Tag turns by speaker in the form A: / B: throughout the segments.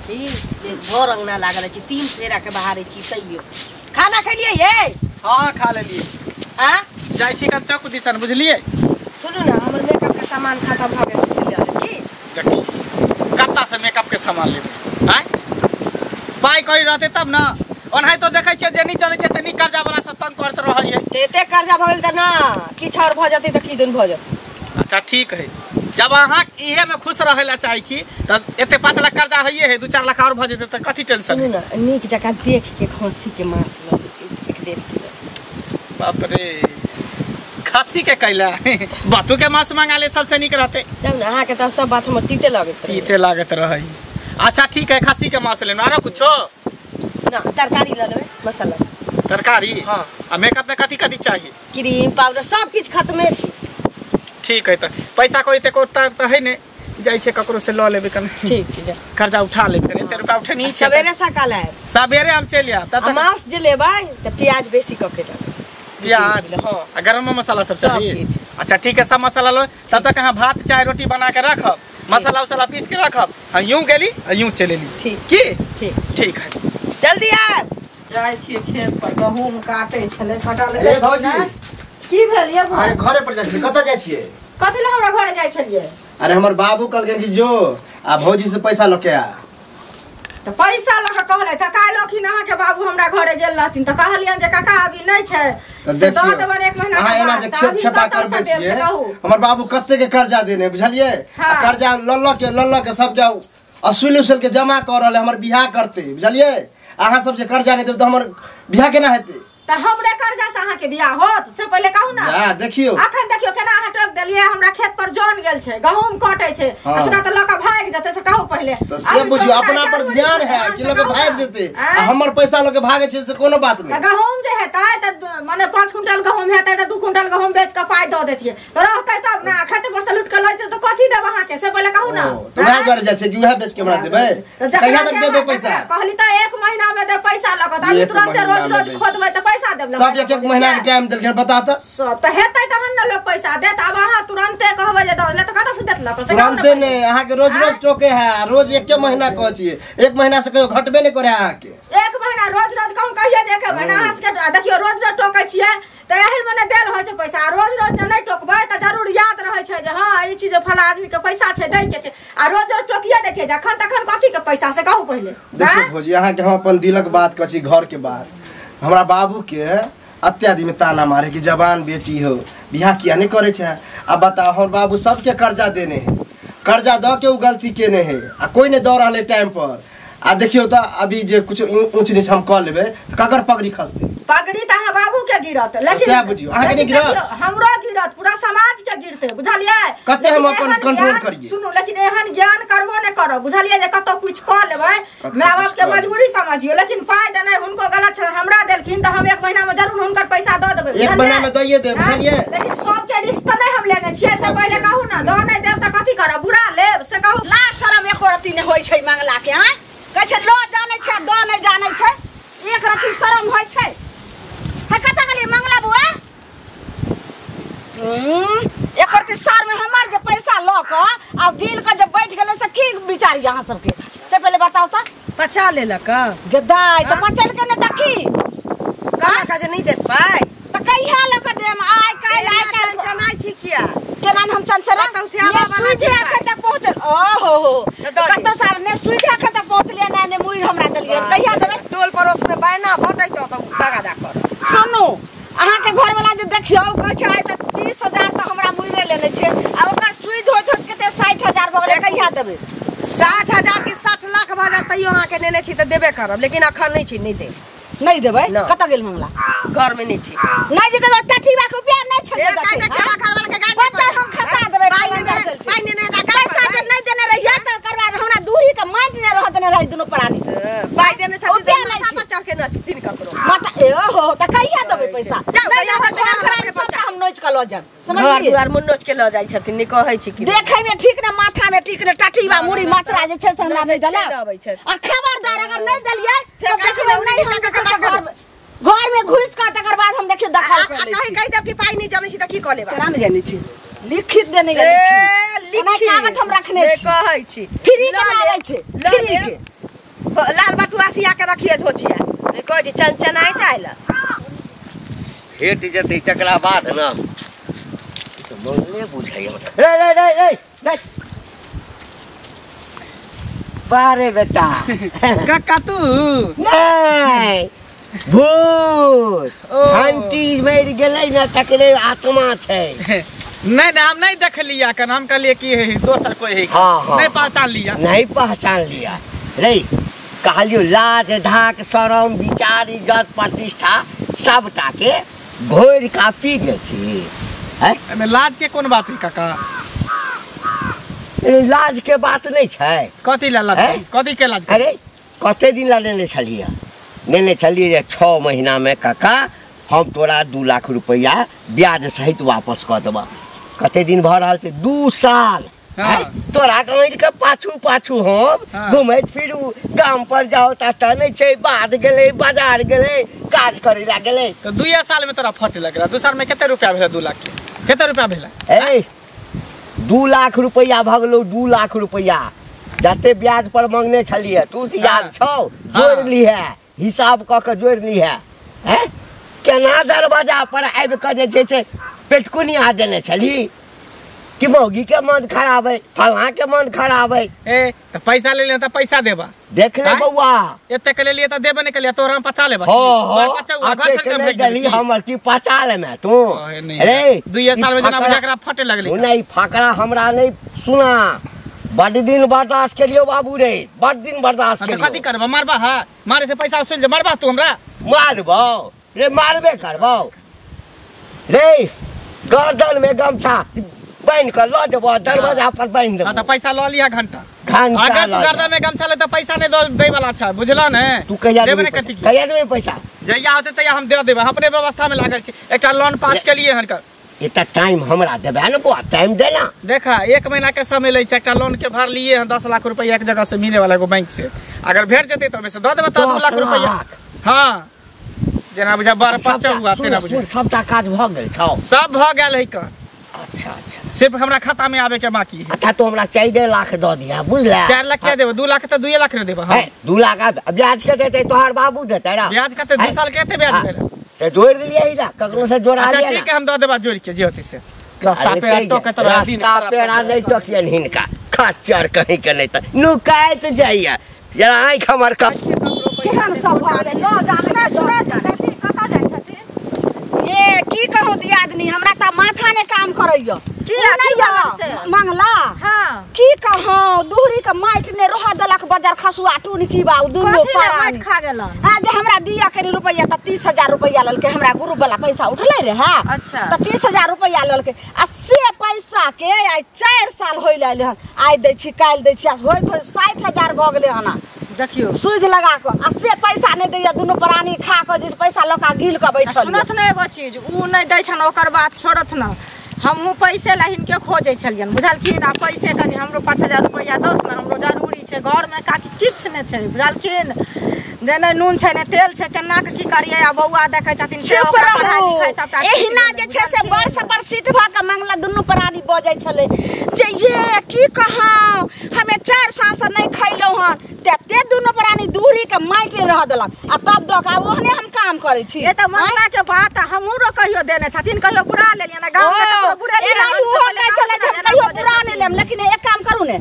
A: भोर अंगना लागल छी 3 फेरा के बाहर छी तइयो खाना खलिए ये
B: हां खा लेलिए
A: हां
B: जाय छी कब चौक दिसन बुझलिए
A: सुनू ना हमर मेकअप के सामान खत्म भ गेल छै ले की
B: देखी कत्ता से मेकअप के सामान लेबे हैं पाई करी रहते तब ना ओनहे तो देखै छै जे नहीं चलै छै त नी कर्जा वाला सब तंग करत रहै है
A: एते कर्जा भ गेल त ना किछ और भ जते त की दिन भ जते
B: अच्छा ठीक है जब अहाँ इहे में खुश रहे ला चाहि छी त एते 5 लाख कर्जा हइए है 2-4 लाख और भ जेते त कथि टेंशन
A: सुनू ना नीक जका देख के खस्सी के मांस ल एक डेढ़ किलो
B: बाप रे खस्सी के कैला बातू के मांस मंगा ले सबसे नीक रहते
A: जब ना अहाँ के त सब बात में तीते लागत
B: रहे अच्छा ठीक है खस्सी के मांस लेना आरो कुछो
A: ना तरकारी ल लेबे मसाला
B: तरकारी
A: हां
B: आ मेकअप में कथि कथि चाहिए
A: क्रीम पाउडर सब किछ खत्मे छी
B: ठीक है त पैसा कोई ते को त है ने जाय छे ककरो से ल लेबे कन
A: ठीक छै जा
B: कर्जा उठा लेबे कने 3 रुपया उठे नहीं छे
A: सवेरे सकाल है
B: सवेरे हम चल आ त
A: मांस जे लेबै त प्याज बेसी क के डाल
B: प्याज
A: हां
B: आ गरम मसाला सब चाहिए अच्छा ठीक है सब मसाला लो तब तक हां भात चाय रोटी बना के रखब मसाला पीस के रखब आ यूं गेली आ यूं चलेली
A: ठीक
B: की
A: ठीक
B: है
A: जल्दी आ जाय छी खेत पर गहूम काटे छले कटा ले
C: ए भौजी
A: की भेल ये
C: अरे घरे पर जाइ छी कत जाइ छिए
A: कथि ले हमरा घरे जाइ छलिए
C: अरे हमर बाबू कहलके कि जो आ भौजी से पैसा लके आ
A: त पैसा लके कहले त काल लखिन अहाँ के बाबू हमरा घरे गेल रहथिन त कहलियन जे काका अभी नै छै
C: त देखियो
A: एक महीना
C: अहाँ एना जे खेप खेपा करबे छिए हमर बाबू कत्ते के कर्जा देने बुझलिए आ कर्जा लल्ल के सब जाऊ असूल उसूल के जमा कर रहले हमर बियाह करते बुझलिए अहाँ सब जे कर्जा नै देब त हमर बियाह केना हेतै
A: त हमरे कर्जा से अहाँ के बियाह होत से पहले कहू ना
C: जा देखियो
A: अखन देखियो केना अहाँ टोक देलिए हमरा खेत पर जन गेल छै गहूम कटै छै असना त लका भाग जते से कहू पहले
C: त से बुझियो अपना पर ध्यान है कि लगे भाग जेते आ हमर पैसा लगे भागे छै से कोनो बात नै
A: गहूम जे हेतै त माने 5 क्विंटल गहूम हेतै त 2 क्विंटल गहूम बेच के पाई द देतिए रहतै तब ना खेत पर से लूट के लैते त कथि देब अहाँ के से पहले कहू ना
C: त वहां द्वारा जाइ छै कि वहां बेच के हमरा देबै कहिया तक देबै पैसा
A: कहली त 1 महीना में दे पैसा लगत अभी तुरंत रोज खोदबै त पैसा देब
C: सब एक महीना के टाइम देलखिन बता त
A: सब त हेतै तहन न लोग पैसा देत अब अहाँ तुरंते कहबै जे दले त कत से देत लक
C: तुरंते ने अहाँ के रोज टोके है रोज 1 महीना कहै छिए 1 महीना से कहियो घटबे नै करे अहाँ के
A: 1 महीना रोज कहूं कहिए जे 1 महीना अहाँ के देखियो रोज टोकै छिए त एही मने देल होय छै पैसा रोज जे नै टोकबै त जरूर याद रहै छै जे हां ई चीज फला आदमी के पैसा छै दै के छै आ रोज टोकिए दै छै जखन तखन कथि के पैसा से कहू पहिले
C: देखियो भौजी अहाँ के हम अपन दिलक बात कहै छी घर के बात हमरा बाबू के अत्यादि में ताना मारे कि जवान बेटी हो बियाह किया नहीं करे छे अब बताओ हमर बाबू सबके कर्जा देने है कर्जा द के उ गलती केने है आ कोई ने द रहले टाइम पर आ देखियो त अभी जे कुछ ऊंच नीच हम क लेबे त ककर पगड़ी खसते
A: पगड़ी त अहाँ बाबू के गिरत लेकिन
C: से बुझियो अहाँ के नहीं गिरत
A: हमरो गिरत पूरा समाज के गिरते बुझलिए
C: कते हम अपन कंट्रोल करिए
A: सुनो लेकिन एहन ज्ञान करबो नै करब बुझलिए जे कतो कुछ क लेबै माय बाप के मजबूरी समझियो लेकिन पाई देनै हुनको गलत छै हमरा देलखिन त हम 1 महीना में जरूर हुनकर पैसा द देबै
C: 1 महीना में दइए दे बुझलिए
A: लेकिन सब के रिश्ता नै हम लेने छियै से पहले कहू ना द नै देब त कथि करब बुरा लेब से कहू ला शरम एको रति नै होय छै मंगला के हैं कहै छै लो जानै छै द नै जानै छै एक रति शरम होय छै है कत गेली मंगला बुआ एक रति सार में हमर जे पैसा ल क आ गिल के जे बैठ गेले से की विचारी अहाँ सब के से पहले बताओ त पचा लेलक गदाई त पचल के न देखी कहा का जे नहीं देत पाई त कहिया ल के देम आइ काल जनाई छी किया केना हम चंचरा सुई आखे तक पहुंचल ओहो कत साहब ने सुई आखे तक पहुंचलिए ना ने मुई हमरा देलिए कहिया देबे टोल पड़ोस में बायना भटै त दगा दा कर सुनु अहाँ के घर वाला जे देखियो कहै छै त 30000 त हमरा मुइरे लेने छै आ ओकर सुई धोत के त 60000 भ गेलै कहिया देबे 60000 की 60 लाख भ जा तइयो अहाँ के नेने छी त देबे करब लेकिन अखन नै छी नै दे नहीं देबै कत गेल मंगला घर में नहीं छी नहीं जे तो टठीबा के रुपया नहीं छै काई के चेवा घर वाला के गाड़ी बच्चा हम खसा देबै पाई ने पैसा के नहीं देने रहिया त करवा हमरा दूरी के माट ने रह देने रही दुनो प्राणी पाई देने छथि त माथा पर चढ़ के न छथिन ककरो माथा ए हो त कहिया देबै पैसा हम नोच के ल जाब समझलिए घर में नोच के ल जाई छथिन नि कहै छी कि देखै में ठीक न माथा में ठीक न टठीबा मुड़ी मचरा जे छै से हमरा नहीं देला आ खबरदार अगर नहीं देलिए त देखियो नहीं हम घर में घुस का तकर बाद हम देखियो दखल कर ले छी कहि देब कि पाई नहीं जानै छी त की क लेबा केना नहीं जानै छी लिखित देने लिखित कागज हम रखने छी कहै छी फ्री के आबै छै फ्री के
D: लाल बटुआ सिया के रखिए धोचिया कह जी चनचनाइत आइल
E: हेट जते तकरा बाद ना तो मंगले बुझाइए रे बारे बेटा
B: काका तू
E: नहीं भूत घंटी मर गेलै ना तकरे आत्मा छै
B: नहीं हम नहीं देखलिया कन हम कहलिए कि दोसर कोई है
E: हाँ।
B: नहीं पहचान लिया
E: नहीं पहचान लिया रे कहलियो लाज धाक शरम विचार इज्जत प्रतिष्ठा सबटा के घोर का पी गेल छी
B: एमे लाज के कोन बात है काका
E: लाज के बात नहीं छै
B: कथी ला लाज कथी के लाज
E: अरे कते दिन ला लेने छलिए 6 महीना में काका हम तोरा 2 लाख रुपया ब्याज सहित वापस कर देबा कते दिन भर रहल छै 2 साल तोरा कमाई के पाछू हम घूमैत फिरू गाम पर जाओ ता नहीं छै बाध गेले बाजार गेले काज करे ला गेले
B: तो 2 साल में तोरा फट लगला 2 साल में कितने रुपया भेला 2 लाख के कितने रुपया भेला
E: ए 2 लाख रुपया भगलो 2 लाख रुपया जते ब्याज पर मांगने छलिए तू से याद छौ जोड़ लीहे हिसाब क के जोड़ लीहे हैं केना दरवाजा पर आबि के जे छै पेटकुनिया देने छली कि मौगी के मन खराब है फला के मन खराब है
B: ए तो पैसा ले ले तो पैसा देबा
E: देख ले बउआ
B: एते के लिए तो देबे नहीं के लिए तोरा हम पचा लेबा
E: हमर की पचा ले में तू
B: अरे 2 साल में जना जकरा फटे लगले
E: नहीं फकरा हमरा नहीं सुना बड़ दिन बर्दाश्त के लियो बाबू रे बड़ दिन बर्दाश्त के
B: कथी करबा मारबा है मारे से पैसा वसूल जे मारबा तू हमरा
E: मारबो रे मारबे करबो रे गर्दन में गमछा बांध कर लो जब दरवाजा पर बांध दे
B: तो पैसा लो लिया घंटा अगर तू गर्दन में गमछा ले तो पैसा नहीं दे वाला छै बुझला ने
E: तू कहिया देबे पैसा
B: जइया होते तइया हम दे देबे अपने व्यवस्था में लागल छी एकटा लोन पास के लिए हनकर
E: इतना टाइम हमरा देबे ना बुआ टाइम देना
B: देखा 1 महीना के समय ले छै एकटा लोन के भर लिए 10 लाख रुपया एक जगह से मिले वाला एगो बैंक से अगर भेट जते तो से दे देबे तो 2 लाख रुपया हां जना बुझा 12-5 हुआ तेरा बुझा
E: सबटा काज भ गेल छौ
B: सब भ गेल है कर
E: अच्छा
B: सिर्फ हमरा खाता में आवे के बाकी है
E: अच्छा तो हमरा 4 लाख दे दिया बुझला
B: 4 लाख के देबे 2 लाख तो 2 लाख रे देबे
E: हां 2 लाख ब्याज के देते तोहर बाबू देते रा
B: ब्याज कते 2 साल केते ब्याज भेल
E: से जोड़ लिया ही ना ककरो से जोड़ा लिया
B: अच्छा ठीक है हम दे देबा जोड़ के जे होती से रास्ता पे तो के तरह दिन
E: रास्ता पे नहीं टकियन हिनका खच्चर कहीं के नहीं त नुकाइत जाइया जरा आंख हमर का
A: केहन सब भ गेलै लो जाने सुना कता जाइ छथिन ए की कहू दियादनी हमरा त माथा ने काम करैया
D: की से
A: मंगला
D: हां
A: की कहू दूहरी के माइट ने रह देलक बाजार खसुआ टून की बाऊ दुनो
D: माइट खा गेलन
A: हां जे हमरा दिया के रुपया त 30000 रुपया ललके हमरा ग्रुप वाला पैसा उठले रे हां
D: अच्छा
A: त 30000 रुपया ललके आ से पैसा के आई 4 साल होइल आइल हन आइ दै छी काल दै छी होइत 60000 भ गेलै हन
D: देखियो
A: सुध लगा के आ से पैसा नहीं दैया दुनो प्राणी खा के जे पैसा लका गिल के बैठल
D: सुनत न एगो चीज उ नहीं दै छन ओकर बात छोड़त न हमहू पैसे लाहिन के खोजे छलियन बुझलखिन आ पैसे कनी हमरो 5000 रुपया दस न हमरो जरूरी छै घर में काकी किछ ने छै बुझलखिन जेने नून छै ने तेल छै केना के की करियै आ बौआ देखै छथिन से ओकरा पढ़ाई लिखाई सबटा
A: एहिना जे छै से वर्ष पर सीट भ के मंगला दुनो प्राणी बजै छले जे ये की कहौ हमें 4 साल से नहीं खैलौ हन ते दुनो प्राणी दूरी के माइट रह देलक आ तब दक आ ओहने हम काम करै छी
D: ए त मंगला के बात हमरो कहियो देने छथिन कहियो बुरा लेलियन ना गांव में तो बुरा ले
A: कहियो बुरा नहीं लेम लेकिन एक काम करू ने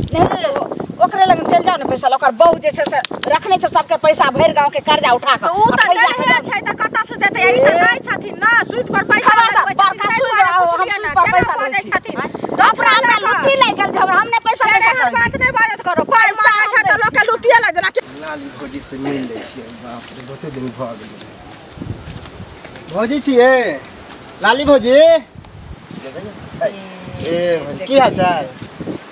A: ओकरे लग चल जाओ ने पैसा ओकर बहु जे छै से रखने छै सबके पैसा भर गांव के कर्जा उठा के
D: उ त देने छै त कता से देते ई त दै छथिन ना सूद पर पैसा
A: बड़का सूद हम सूद पर पैसा दै छथिन अपना हमरा लुटी लाग गेल जब हमने पैसा
D: बात नहीं बात करो पैसा छै त लोग के लुटिया लाग देना
C: लाली भौजी से मिल ले छियै बाप रे बहुते दिन भ गेलै भौजी छियै लाली भौजी ए की हाल चाल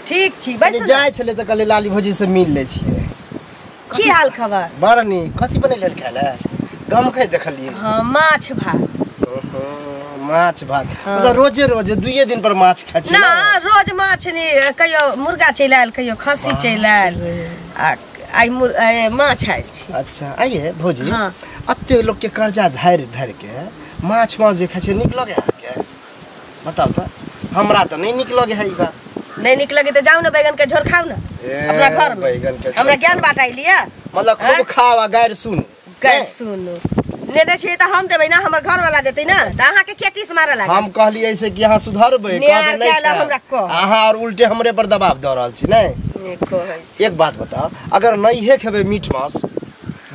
D: ठीक छी
C: बैठ जाय छले त कहले लाली भौजी से मिल ले छियै
D: की हाल खबर
C: बड़ नीक कथी बनेले खाले गम कहि देखलिए
D: हां माछ भात
C: माछ भात मतलब रोजे रोजे 2 दिन पर माछ खाइ छी
D: ना रोज माछ नहीं कहियो मुर्गा चलि आयल कहियो खस्सी चलि आयल आ आई माछ आयल छी
C: अच्छा आइए भौजी हां अत्ते लोग के कर्जा धर के माछ जे खाइ छै नीक लगे के बताओ त हमरा त नहीं नीक लगे है ई बात
D: नहीं निक लगे तो जाओ ना बैगन के झोर खाओ ना अपना घर में
C: बैगन के
D: हमरा ज्ञान बांटाई लिया
C: मतलब खूब खाओ आ गैर सुन
F: गैर सुनो नेने छी त हम देबै ना हमर घर वाला देतै ना त अहाँ के केटिस मारे लागे
C: हम कहलिए ऐसे कि यहाँ सुधरबै
F: न्याय केला हमरा को
C: अहाँ और उल्टे हमरे पर दबाव द रहल छी नहीं एक बात बताओ अगर नहीं है खेबे मीट मांस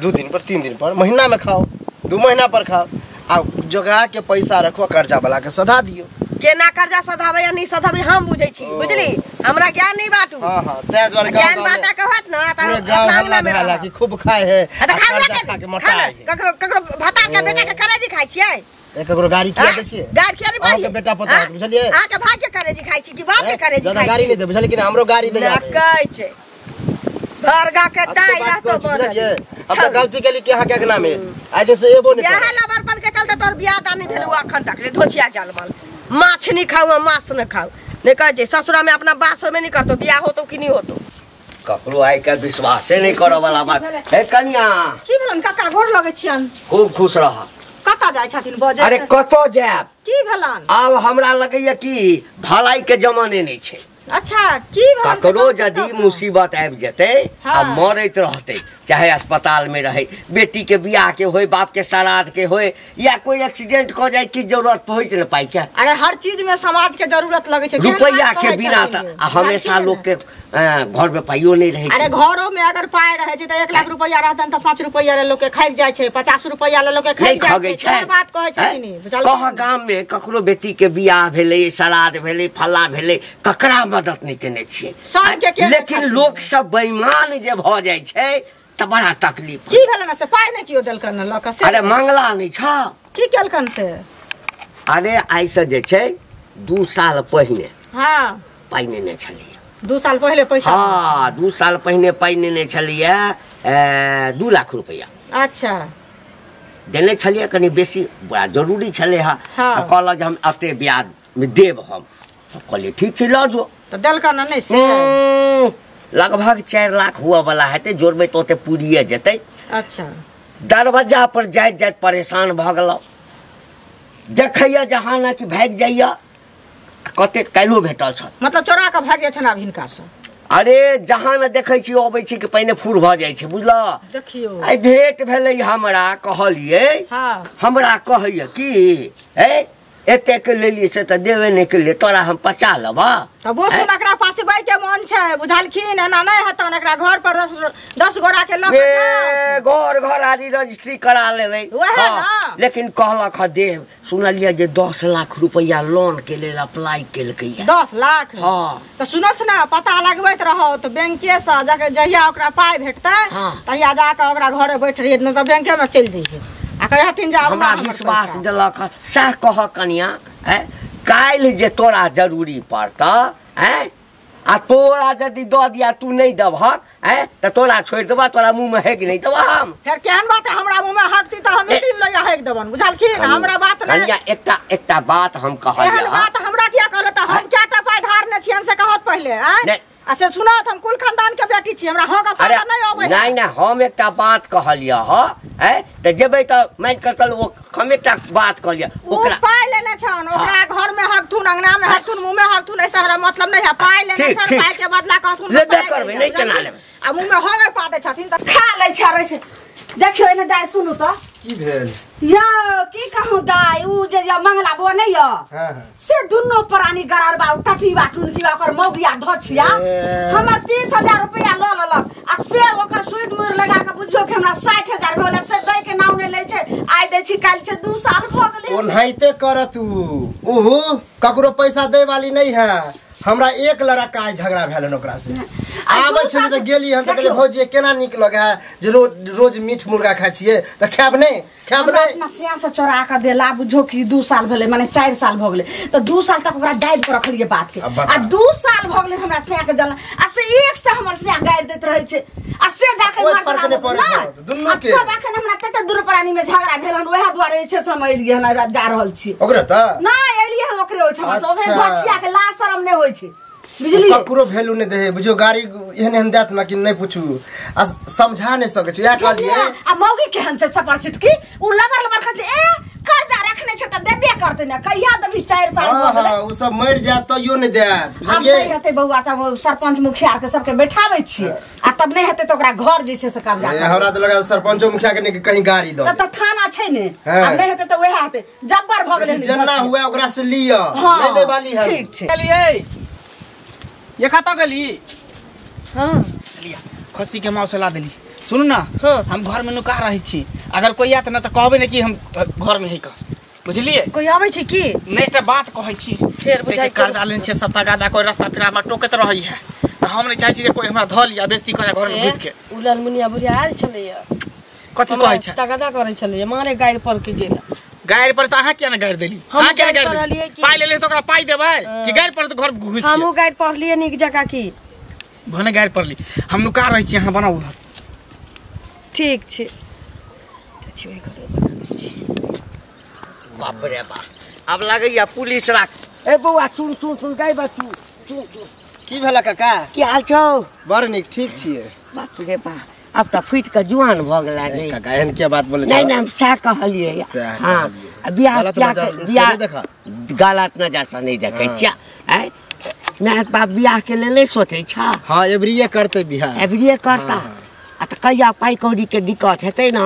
C: 2 दिन पर 3 दिन पर महीना में खाओ 2 महीना पर खाओ आ जोगा के पैसा रखो कर्जा वाला के सधा दियो
F: केना कर्जा सधाबै या नहीं सधाबै हम बुझै छी बुझली हमरा ज्ञान नहीं बाटू
C: हां हां तै द्वारा
F: ज्ञान बाटा के होत ना त
C: अपना अंगना में रहला कि खूब खाए है
F: त खा के मोटा है ककरो भता के बेटा के करेजी खाइ छियै
C: ककरो गाड़ी खिया दै छियै
F: गाड़ी खिया नहीं
C: अहाँ के बेटा पता बुझलिए
F: अहाँ के भाई के करेजी खाइ छी कि बाप के करेजी खाइ छी
C: गाड़ी नहीं दे बुझलिए कि हमरो गाड़ी दे
F: कहै छै भरगा के दाई रहतो
C: बुझलिए अब त गलती केली कि अहाँ के अंगना में आज से एबो नहीं
F: यह लबरपन के चलते तोर बियाह दानी भेलु अखन तक ले धोचिया जलमल माछ नहीं खाऊ मांस न खाऊ ने कह जे ससुरा में अपना बासो में नहीं करतो बियाह होतो कि नहीं होतो
E: ककरो आइ काल्हि विश्वासे नहीं करऽ वाला बात हे कन्या
D: की भेलन काका गोर लगे छियन
E: खूब खुश रह
D: कता जाय छथिन बजे
E: अरे कतो जाब
D: की भेलन
E: आब हमरा लगैया कि भलाई के जमाने नहीं छै
D: अच्छा की भेलन
E: ककरो यदि मुसीबत आबि जेतै आ मरैत रहतै चाहे अस्पताल में रहे बेटी के बियाह के होय बाप के श्राद्ध के होय या कोई एक्सीडेंट क जाए की जरूरत होय न पाई क्या
D: अरे हर चीज में समाज के जरूरत लगे छै
E: रुपया के बिना त हमेशा लोग के घर में पाइयो नहीं रहे
D: अरे घरों में अगर पाई रहे छै त 1 लाख रुपया रहतन त 5 रुपया ले लोग के खाइ जाय छै 50 रुपया ले लोग के खाइ जाय छै बात कहै छथिन
E: कह गाम में ककरो बेटी के बियाह भेलै श्राद्ध भेलै फल्ला भेलै ककरा मदद नहीं केने छियै लेकिन लोग सब बेईमान जे भ जाय छै त बड़ा तकलीफ
D: की भेलन से पाई ने कियो देलकन न लक से
E: अरे मंगला नहीं छ
D: की केलकन से
E: अरे आई से जे छै 2 साल पहिने
D: हां
E: पाई नहीं छलिए
D: 2 साल पहले पैसा
E: हां 2 साल पहिने पाई नहीं छलिए 2 लाख रुपया
D: अच्छा
E: देने छलिए कनी बेसी बड़ा जरूरी छले हा कहल जे हम अते ब्याज में देब हम कहलिए ठीक छै ल जो
D: तो देलकन नहीं से
E: लगभग 4 लाख हुआ वाला हेते जोड़बे तो ओते पूरिए जेते
D: अच्छा
E: दरवाजा पर जाइत जाइत परेशान भ गेल देखैया जहां ना कि भाग जाइया कते काल्हो भेटल छ
D: मतलब चोरा के भाग जाय छन अब हिनका से
E: अरे जहां न देखै छी अबै छी कि पहिने फूर भ जाय छै बुझला
D: देखियो
E: आई भेट भेलै हमरा कहलिए
D: हां
E: हमरा कहैया कि ए एते के लेलिए से त देवे नहीं के लिए तोरा हम पचा लेबा
D: त वो सुन एकरा पाचबै के मन छै बुझलखिन एना नहीं हतन एकरा घर पर 10 गोरा के लक
E: ए घर आदि रजिस्ट्री करा लेबै लेकिन कहलक ह देव सुनलिए जे 10 लाख रुपया लोन के लेल अप्लाई केलकै
D: 10 लाख
E: हां
D: त सुनत ना पता लगबैत रहो त बैंके से जाके जहिया ओकरा पाई भेटतै तहिया जाके ओकरा घरे बैठ रहिए न त बैंके में चल जइहे आ कहथिन जा
E: हमरा विश्वास देलक सह कह कनिया काल्हि जे तोरा जरूरी पड़ता आ तोरा यदि द दिया तू नहीं दबहक त तोरा छोड़ देबा तोरा मुंह में हेक नहीं देबा हम
D: फिर केहन बात है हमरा मुंह में हकती त हम मीटिंग लइया हेक देबन बुझलखिन हमरा बात नहीं
E: कनिया एकटा बात हम कहलिया
D: एहन बात हमरा किया कहले त हम क्या टपाई धारने छियन से कहत पहले अच्छा सुनो हम कुल खानदान के बेटी छी हमरा होगा फायदा नहीं होबे
E: नहीं हम एकटा बात कहलिया ह त जेबै त मैं करतल हम एकटा बात कहलिया
D: ओकरा पाई लेने छन ओकरा घर में हकथुन अंगना में हकथुन मुंह में हकथुन ऐसा हमरा मतलब नहीं है पाई लेने छन पाई के बदला कहथुन
E: लेबे करबे नहीं केना लेबे
D: आ मुंह में होगे पादे छथिन त खा लै छ रे से देखियो एने दाई सुनु त
C: की भेल
A: यो की कहूं दाई उ जे मंगला बो नहीं यो
C: हां
A: से दुनो प्राणी गरार बा टटी बाटुन की ओकर मौगिया धछिया हमर 30000 रुपया ल ललक आ से ओकर सुइद मुर लगा के बुझो कि हमरा 60000 भेल से दई के नाउ ने ले छै आइ दे छी काल से 2 साल भ गेलै
C: ओनहिते करत ओहो ककरो पैसा दे वाली नहीं है हमरा एक लड़का आज झगड़ा भेलन ओकरा से आबै छले त गेली हम त कहले भौजी केना निक लगे है जे रोज मीट मुर्गा खाइ छिए त खाब नहीं
A: अपना सिया से चोरा के देला बुझो कि 2 साल भेले माने 4 साल भ गेले त 2 साल तक ओकरा दाइब के रखलिए बात के आ 2 साल भ गेले हमरा सिया के जल आ से एक से हमर सिया गाड़ देत रहे छै आ से जाके मार
C: दुन्नु के
A: सब अखन हमरा तते दूर प्राणी में झगड़ा भेलन ओहे दुआरे छै समय एलिए हमरा जा रहल छी
C: ओकरे त
A: ना एलिए ओकरे ओठमा से ओहे बचिया के ला शरम नहीं होय छै बिजली
C: ककरो वैल्यू नहीं दे बुझो गाड़ी एहन एहन देत ना कि नहीं पूछू आ समझा नहीं सके छै या कहलिए
A: आ मौगी केहन छै सपर सिट की उ लबर खछ ए कर्जा रखने नहीं छै त देबे करते ना कहिया देबी 4 साल हो गेलै
C: हां उ सब मर जात तो यो नहीं देत
A: अब नहीं हेते बउआ त सरपंच मुखिया के सबके बैठाबै छी आ तब नहीं हेते त ओकरा घर जे छै से कब्जा
C: हमरा त लगा सरपंच मुखिया के कहीं गाड़ी दो
A: त थाना छै ने अब नहीं हेते त वह हेते जब्बर भ गेलै
C: जन्ना हुआ ओकरा से लियो नहीं दे वाली है
A: ठीक छै
B: चलिए ये खाता गली
D: हां
B: लिया खसी के माव से ला देली सुन ना
D: हाँ।
B: हम घर में नुका रही छी अगर कोई आत ना तो कहबे ना कि हम घर में ही का बुझलिए
D: कोई आबै छै की
B: नहीं तो बात कहै छी
D: फेर बुझाइ
B: कर्जा लेन छे सब तगादा कोई रास्ता फिरा में टोकत रही है तो हम नहीं चाहे छी जे कोई हमरा ध लिया बेइज्जती करे घर में घुस के
D: उलाल मुनिया बुढ़िया आयल छलैया
B: कथि कहै छै
D: तगादा करै छलैया मारे गाड़ पर के गेल
B: गाड़ी पर तो अहाँ क्या ना गाड़ी देली
D: हम
B: अहाँ क्या ना
D: गाड़ी
B: गाड़ी
D: पढ़लियै
B: देली
D: कि-
B: पाई ले तो ओकरा पाई देबै कि गाड़ी पर तो घर घुस
D: हमहू गाड़ पढ़लिए नीक जगह की
B: भने गाड़ी पर ली हम नुका रही छी अहाँ बनाउ उधर
D: ठीक छै छी ओइ घरे बना छी
E: बाप रे बाप अब लगैया पुलिस राख ए बौआ सुन गाय बच्चू सुन
C: की भेला काका
E: की हाल छौ
C: बड़ निक ठीक छियै
E: बाप रे बाप अब त फुट के जुआन भ गेला नहीं
C: काका एहन के बात बोले
E: नहीं नहीं सा कहलिए
C: सएह
E: हां
C: कहलियै।
E: बियाह
C: गलत
E: क्या
C: नजर से
E: बियाह
C: नहीं देखा?
E: गलत नजर से नहीं देखे
C: हाँ।
E: छिया हैं मैं बाप बियाह के लिए नहीं सोचे छा
C: हां एवरीये करते बिहार
E: एवरीये करता
C: हाँ,
E: आ त कहिया पाई कौड़ी के दिक्कत हेतै ना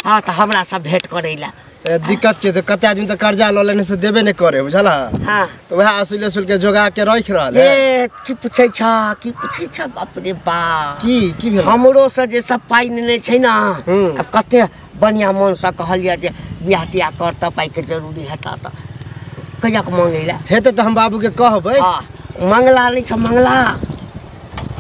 E: हां त हमरा सब भेंट करैला
C: दिक्कत के कते आदमी तो कर्जा ल लेने से देबे नहीं करे बुझला
E: हां
C: तो वह असूल के जोगा के रख रहल है
E: ए की पूछै छ बाप रे बाप
C: की भेल
E: हमरो से जे सब पाई नेने छै ना
C: हम्म।
E: अब कते बढ़िया मन से कहलिए जे बियाह तियाह कर त पाई के जरूरी हेता त कहिया के मांगैला
C: हेते तो हम बाबू के कहबै
E: हां मंगला नहीं छ मंगला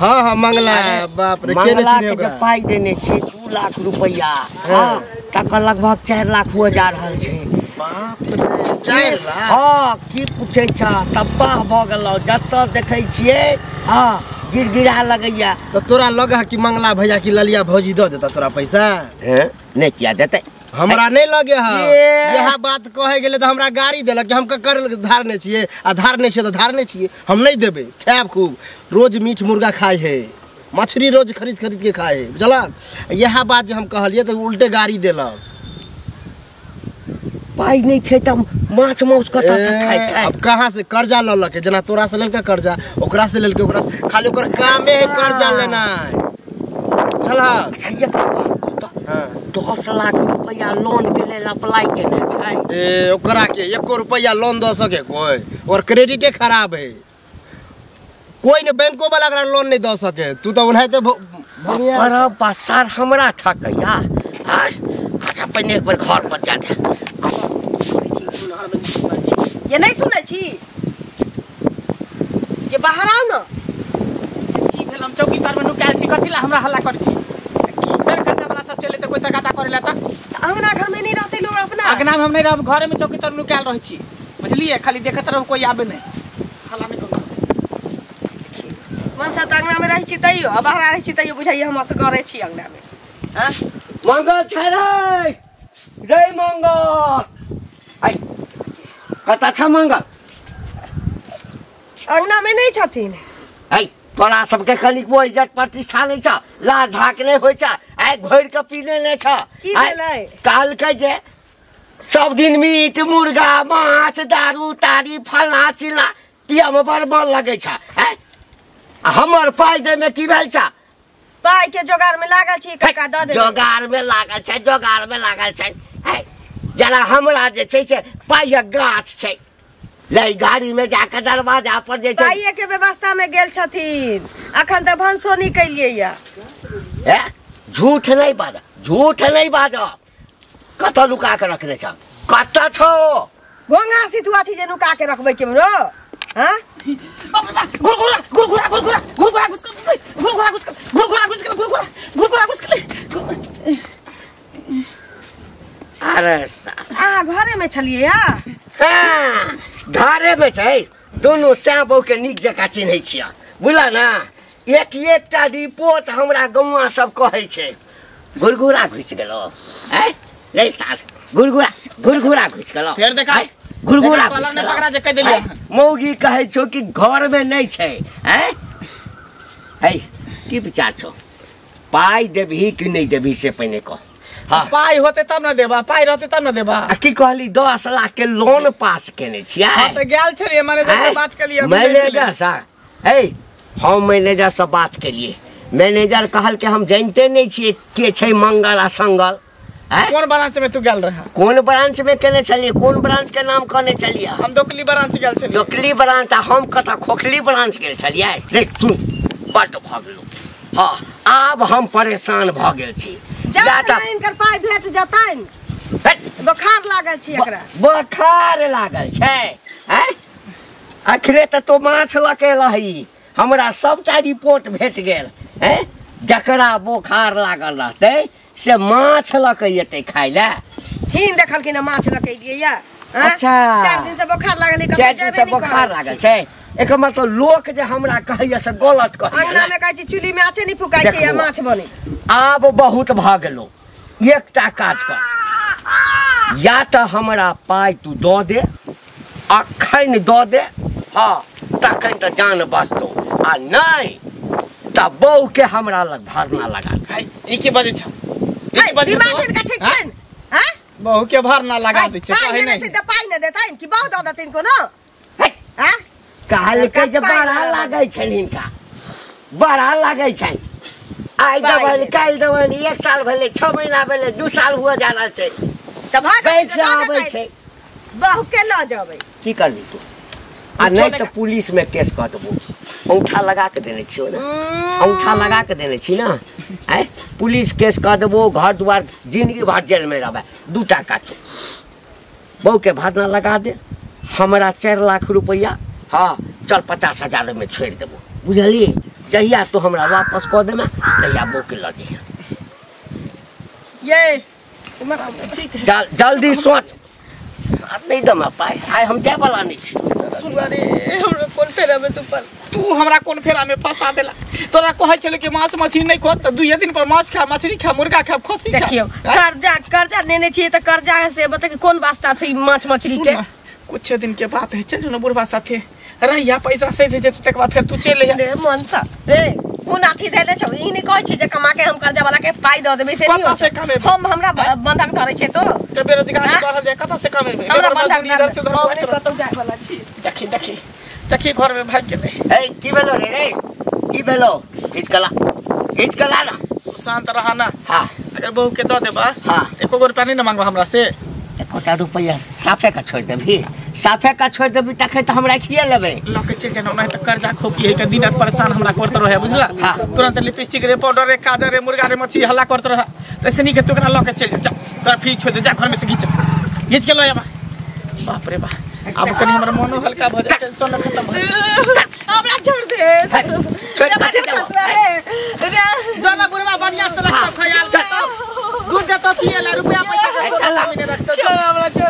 C: हां हां मंगला बाप रे के ने
E: मंगला
C: चिन्हे
E: के जे
C: ओकरा
E: पाई देने छै 2 लाख रुपया हां तकर लगभग 4 लाख हो जा रहल छै
C: बाप रे 4 लाख
E: हाँ की पूछे छ तबाह भ गेलौ जत देखै छियै हाँ गिरगिरा लगैया
C: तो तोरा लगा कि मंगला भैया की ललिया भौजी द देता तोरा पैसा
E: हैं नहीं किया देते
C: हमरा नहीं लगे है
E: ये।
C: यह बात कहे गेले तो हमरा गाड़ी देलक कि हम कर धार नहीं छिए आ धार नहीं छिए तो धार नहीं छिए हम नहीं देबे खाएब खूब रोज मीट मुर्गा खाए है मछली रोज खरीद के खाए है बुझला यह बात जो हम कहलिए तो उल्टे गाड़ी देलक
E: पाई नहीं छै त माछ मौस कत से खाय छै
C: अब कहाँ से कर्जा ल लके जना तोरा से लेलके कर्जा ओकरा से लेलके ओकरा से खाली ओकर कामे है कर्जा लेनाय चला हां
E: 10 लाख रुपया लोन के लेल अप्लाई केने छै
C: ए ओकरा के 1 रुपया लोन द सके कोई और क्रेडिटे खराब है कोई ने बैंको वाला अगर लोन नहीं द सके तू तो उन्हें बढ़िया
E: अरे बसार हमरा ठकैया अच्छा पहले एक बार घर पर जा दे
F: ये नहीं सुनै छी ये बाहर आओ ना
B: की भेल हम चौकीदार में नुकायल छी कथि ला हमरा हल्ला करै छी घर कर्जा वाला सब चले त कोई तगादा करेला त
F: अंगना घर में नहीं रहते लोग अपना
B: अगना में हम नहीं रहब घरे में चौकीदार में नुकायल रहै छी बुझलिए खाली देखत रहो कोई आबे नहीं हल्ला नहीं करू
F: मनसा त अंगना में रहै छी तैयो अब बाहर रहै छी तैयो बुझाइए हम असगरे छी अंगना में हां
E: मंगल छै रे मंगल आई कता छ मंगल
F: अंगना में नहीं छथिन
E: आई तोरा सबके कनिक वो इज्जत प्रतिष्ठा नहीं छ लाज धाक नहीं होय छ आई घोर के पीने नहीं छ
F: की भेलै
E: काल के जे सब दिन मीट मुर्गा माछ दारू तारी फलना चिलना पिया में बड़ मन लगे छ हमर पाई दे में की भेल छ
F: पाई के जोगार में लागल छी काका द दे
E: जोगार में लागल छै जरा हमरा जे छै से पाई गाछ छै लै गाड़ी में जाके दरवाजा पर जे छै
F: पाइए के व्यवस्था में गेल छथिन अखन त भंसो निकलिए या
E: झूठ नहीं बाज कत लुका के रखने छ कत छो
F: घोंघा सितुआ छी जे नुका के रखबै केमरो हां
B: गुरगुरा
E: अरे
F: आ घरे में छलिए या
E: घरे में छै दोनों श्याम बहू के नीक जका चिन्है छियै बुझला ना एकटा रिपोर्ट हमरा गौवा सब कहै छै गुरगुरा घुस गेलो रे सास गुरगुरा घुस गेलो
B: फेर देखा
E: गुरगुरा
B: कलम ने पकड़ा जे कह देलिए
E: मौगी कहै छौ कि घर में नहीं छै की विचार छौ पाई देबही कि नहीं देबही से पहले कह हाँ
B: पाई होते तब न देबा, पाई रहते तब न देबा।
E: आ की कहली 10 लाख के लोन पास केने छियै।
B: हाँ तो गेल छलिए मैनेजर से बात कर लिया।
E: मैनेजर सा हे हम मैनेजर से बात केलिए। मैनेजर कहल के हम जानते नहीं छियै के छै मंगल आ संगल।
B: कौन ब्रांच में तू गेल रहा?
E: कौन ब्रांच में केने छलिए? कौन ब्रांच के नाम कहने छलिए?
B: हम दोकली ब्रांच गेल छलिए।
E: दोकली ब्रांच आ हम कता खोखली ब्रांच गेल छलिए। देख सुन बट भ गेलौ। हाँ आब हम परेशान भ गेल छी।
F: इनकर पाई भेट जतैन। बुखार लागल छी एकरा।
E: बुखार लागल छै हैं? आखिरे त तो माछ लके रही। हमरा सबटा रिपोर्ट भेट गेल हैं। जकरा बुखार लागल रहते से माछ लके एते खाइ ले।
F: थीन देखल कि न माछ लके दिए या।
E: अच्छा
F: 4 दिन से बुखार लागल है।
E: 4 दिन से बुखार लागल छै। एकर मतलब लोक जे हमरा कहैया से गलत कहैया।
F: अंगना में कहै छी चुली में आचे नहीं फुकाइ छै या माछ बने।
E: आब बहुत भ गेलो। एकटा काज कर, या त हमरा पाई तू द दे, अखन द दे। हाँ तखन त जान बचतौ, आ नहीं त बहू के हमरा लग भरना लगा दे।
B: ई के बजे छ?
F: दिमाग इनका ठीक छै हैं?
B: बहू के भरना लगा दे छै।
F: पाई नहीं छै त पाई न देतैन कि बहुत द देतैन को न? हैं?
E: कहल के जे बड़ा लागै छै हिनका, बड़ा लागै छै। आई दबन काल दबन 1 साल भेले, 6 महीना भेले, 2 साल हुआ जा रहल छै।
F: त भाग
E: कैसे आबै छै?
F: बहु के ल जबै।
E: की करबी तू? आ नहीं तो पुलिस में केस कर देबो। अंगूठा लगा के देने छियो ना, अंगूठा लगा के देने छी ना। पुलिस केस कर देबो, घर द्वार जिंदगी भर जेल में रहबे। 2 टाका छो बहू के भरना लगा दे। हमरा 4 लाख रुपया हाँ चल 50,000 में छोड़ देबो। बुझलिए? जहिया तो हमरा वापस कर देना तहिया बहू के ल जइया।
B: ये
E: जल्दी सोच। नहीं दम पाए आय हम जाय वाला नहीं छी।
B: सुनवा रे हमरा कोन फेरा में तू हमरा कोन फेरा में फंसा देला। तोरा कहै छले कि मांस मछली नहीं खो त 2 दिन पर मांस खा, मछली खा, मुर्गा खा, खस्सी खा।
F: देखियो कर्जा लेने छिए त कर्जा से बता कि कोन वास्ता थी माछ मछली के?
B: कुछ दिन के बात है, चल ना बुढ़वा साथे रहिया पैसा से दे जेते तक बाद फिर तू चल ले।
F: मन सा रे कोन आथी देले छौ? ई नहीं कहै छी जे कमा के हम कर्जा वाला के पाई द देबे से
B: कता से कमेबे?
F: हम हमरा बंधक धरै छै तो
B: बेरोजगारी बढ़ल जाय, कता से कमेबे?
F: हमरा बंधक
B: इधर से उधर
F: हम कतौ जाय वाला छी।
B: देखी घर में भाग गेले।
E: ए की भेलो रे? की भेलो? हिच कला ना।
B: तू शांत रहा ना।
E: हाँ
B: अगर बहू के द देबा
E: हाँ
B: एको गो रुपया नहीं न मांगबा हमरा से।
E: 1 रुपया साफे का छोड़ देबी। साफे का छोड़ देबी तखे त हमरा खिया लेबे।
B: लके चल जाना नहीं त कर्जा खोपी है त दिन रात परेशान हमरा करत रहे। बुझला?
E: हाँ।
B: तुरंत लिपस्टिक रे, पाउडर रे, काजल रे, मुर्गा रे, मछली हल्ला करत रहे। तैसे नहीं के तू एकरा लके चल जा। तोरा फ्री छोड़ दे, जा घर में से घिच के लो आबा। बाप रे बाप अब कनी हमर मनो हल्का भ जाए, टेंशन खत्म हो।
F: हमरा छोड़ दे।
E: छोड़ के जाओ।
B: जाना बुढ़वा बढ़िया से रखो, ख्याल कर। दूध देतो 3 लाख रुपया पैसा
E: चल
B: रखतो। चल हमरा चल